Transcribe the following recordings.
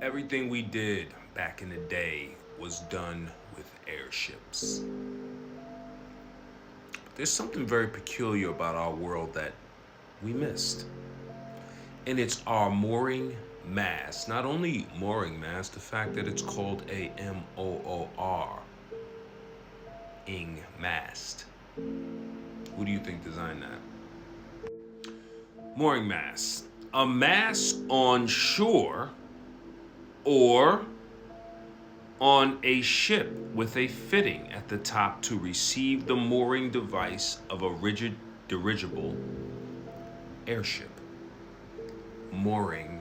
Everything we did back in the day was done with airships. But there's something very peculiar about our world that we missed. And it's our mooring mast. Not only mooring mast, the fact that it's called a ing mast. Who do you think designed that? Mooring mast. A mast on shore or on a ship with a fitting at the top to receive the mooring device of a rigid dirigible airship. Mooring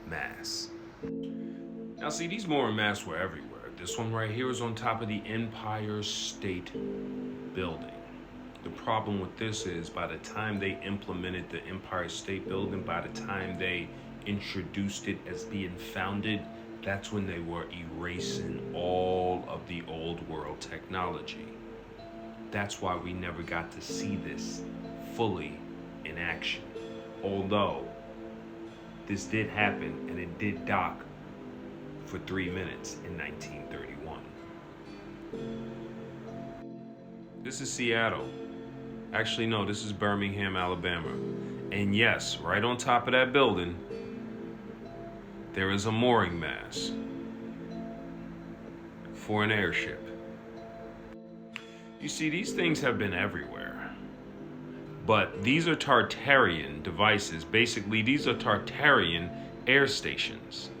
masts. Now see, these mooring masts were everywhere. This one right here is on top of the Empire State Building. The problem with this is by the time they implemented the Empire State Building, by the time they introduced it as being founded, that's when they were erasing all of the old world technology. That's why we never got to see this fully in action. Although this did happen and it did dock for 3 minutes in 1931. This is Seattle. Actually, no, this is Birmingham, Alabama. And yes, right on top of that building, there is a mooring mast for an airship. You see, these things have been everywhere. But these are Tartarian devices. Basically, these are Tartarian air stations.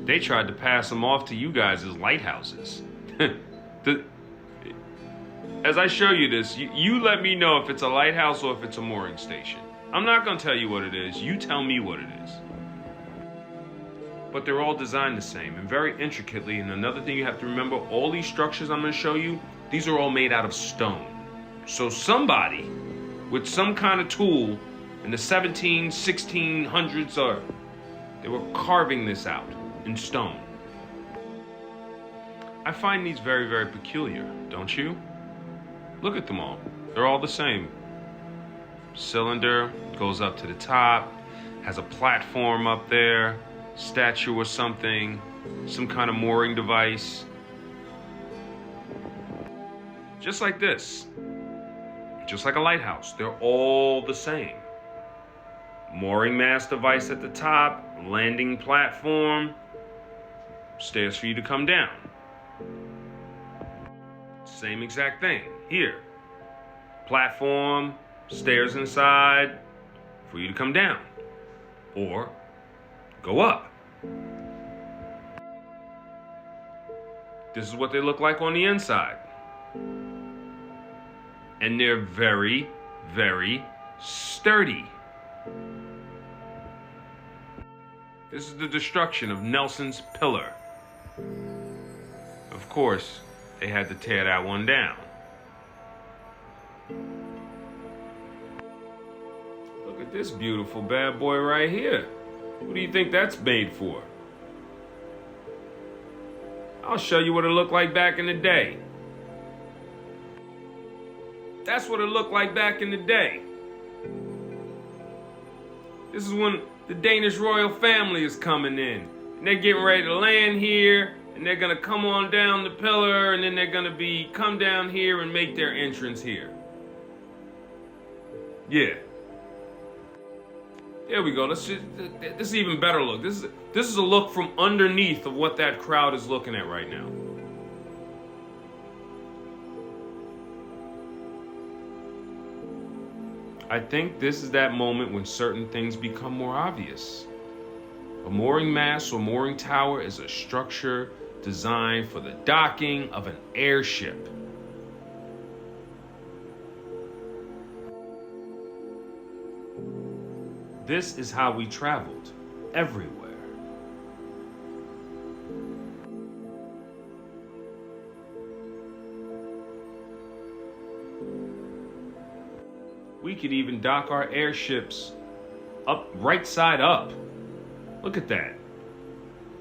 They tried to pass them off to you guys as lighthouses. As I show you this, you let me know if it's a lighthouse or if it's a mooring station. I'm not going to tell you what it is. You tell me what it is. But they're all designed the same and very intricately. And another thing you have to remember, all these structures I'm going to show you, these are all made out of stone. So somebody with some kind of tool in the 1600s, they were carving this out in stone. I find these very, very peculiar, don't you? Look at them all. They're all the same. Cylinder goes up to the top, has a platform up there, statue or something, some kind of mooring device. Just like this. Just like a lighthouse. They're all the same. Mooring mast device at the top, landing platform, stairs for you to come down. Same exact thing here. Platform, stairs inside for you to come down or go up. This is what they look like on the inside. And they're very, very sturdy. This is the destruction of Nelson's pillar. Of course, they had to tear that one down. Look at this beautiful bad boy right here. What do you think that's made for? I'll show you what it looked like back in the day. That's what it looked like back in the day. This is when the Danish royal family is coming in. And they're getting ready to land here. And they're gonna come on down the pillar, and then they're gonna come down here and make their entrance here. Yeah. There we go. This is even better look. This is a look from underneath of what that crowd is looking at right now. I think this is that moment when certain things become more obvious. A mooring mast or mooring tower is a structure designed for the docking of an airship. This is how we traveled everywhere. We could even dock our airships up, right side up. Look at that.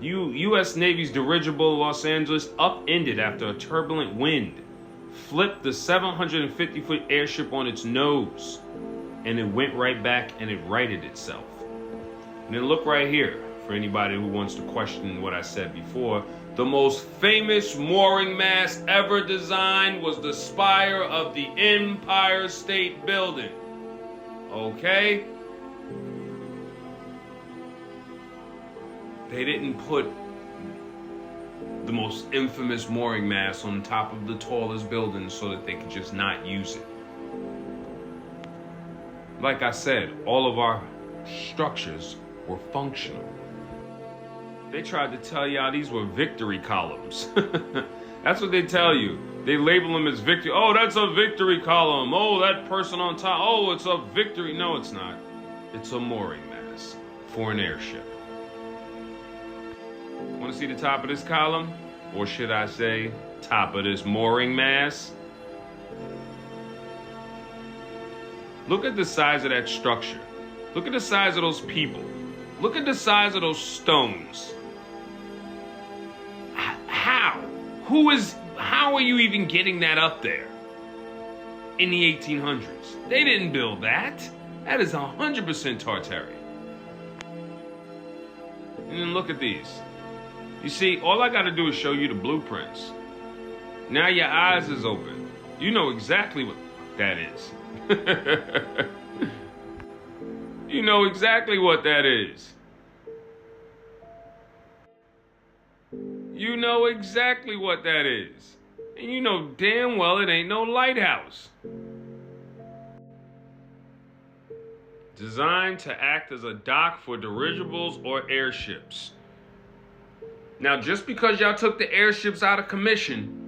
U.S. Navy's dirigible Los Angeles upended after a turbulent wind, flipped the 750-foot airship on its nose, and it went right back and it righted itself. And then look right here, for anybody who wants to question what I said before. The most famous mooring mast ever designed was the spire of the Empire State Building. Okay? They didn't put the most infamous mooring mast on top of the tallest building so that they could just not use it. Like I said, all of our structures were functional. They tried to tell y'all these were victory columns. That's what they tell you. They label them as victory. Oh, that's a victory column. Oh, that person on top. Oh, it's a victory. No, it's not. It's a mooring mast for an airship. Want to see the top of this column? Or should I say, top of this mooring mast? Look at the size of that structure. Look at the size of those people. Look at the size of those stones. How? How are you even getting that up there in the 1800s? They didn't build that. That is 100% Tartarian. And then look at these. You see, all I gotta do is show you the blueprints. Now your eyes is open. You know exactly what that is. You know exactly what that is. You know exactly what that is. And you know damn well it ain't no lighthouse. Designed to act as a dock for dirigibles or airships. Now, just because y'all took the airships out of commission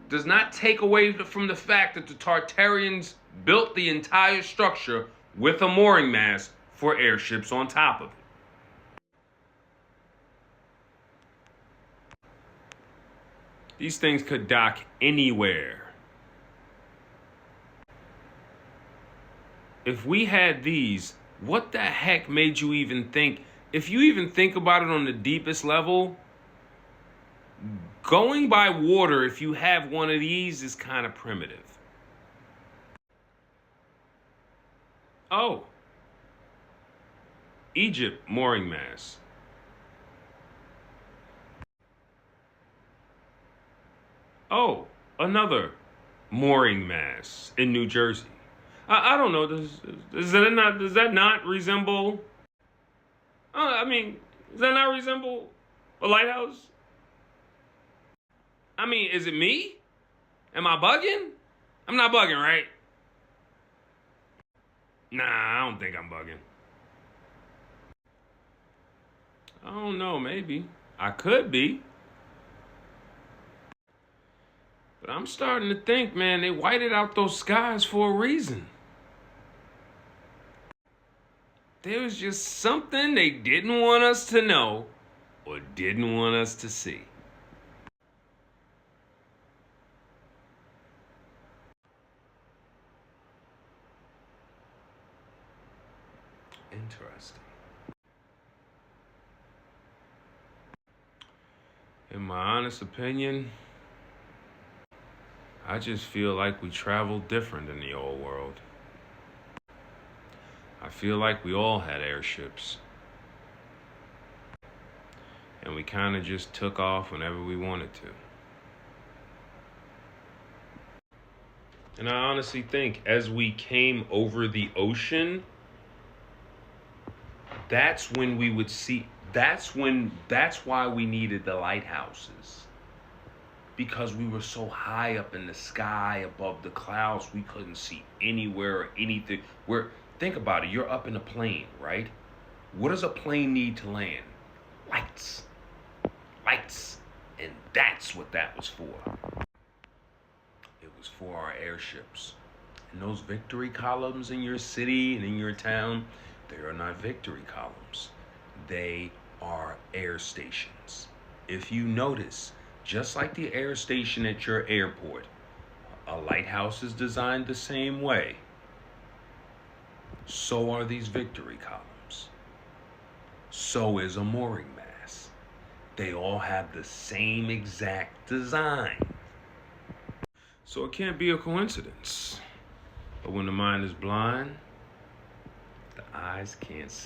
does not take away from the fact that the Tartarians built the entire structure with a mooring mast for airships on top of it. These things could dock anywhere. If we had these, what the heck made you even think? If you even think about it on the deepest level, going by water, if you have one of these, is kind of primitive. Oh, Egypt mooring mast. Oh, another mooring mast in New Jersey. I don't know. Does that not resemble? Does that not resemble a lighthouse? I mean, is it me? Am I bugging? I'm not bugging, right? Nah, I don't think I'm bugging. I don't know, maybe. I could be. But I'm starting to think, man, they whited out those skies for a reason. There was just something they didn't want us to know or didn't want us to see. Interesting. In my honest opinion, I just feel like we traveled different in the old world. I feel like we all had airships. And we kind of just took off whenever we wanted to. And I honestly think as we came over the ocean, that's when we would see, that's why we needed the lighthouses. Because we were so high up in the sky above the clouds, we couldn't see anywhere or anything. Think about it, you're up in a plane, right? What does a plane need to land? Lights. Lights. And that's what that was for. It was for our airships. And those victory columns in your city and in your town, they are not victory columns. They are air stations. If you notice, just like the air station at your airport, a lighthouse is designed the same way. So are these victory columns. So is a mooring mast. They all have the same exact design. So it can't be a coincidence. But when the mind is blind, the eyes can't see.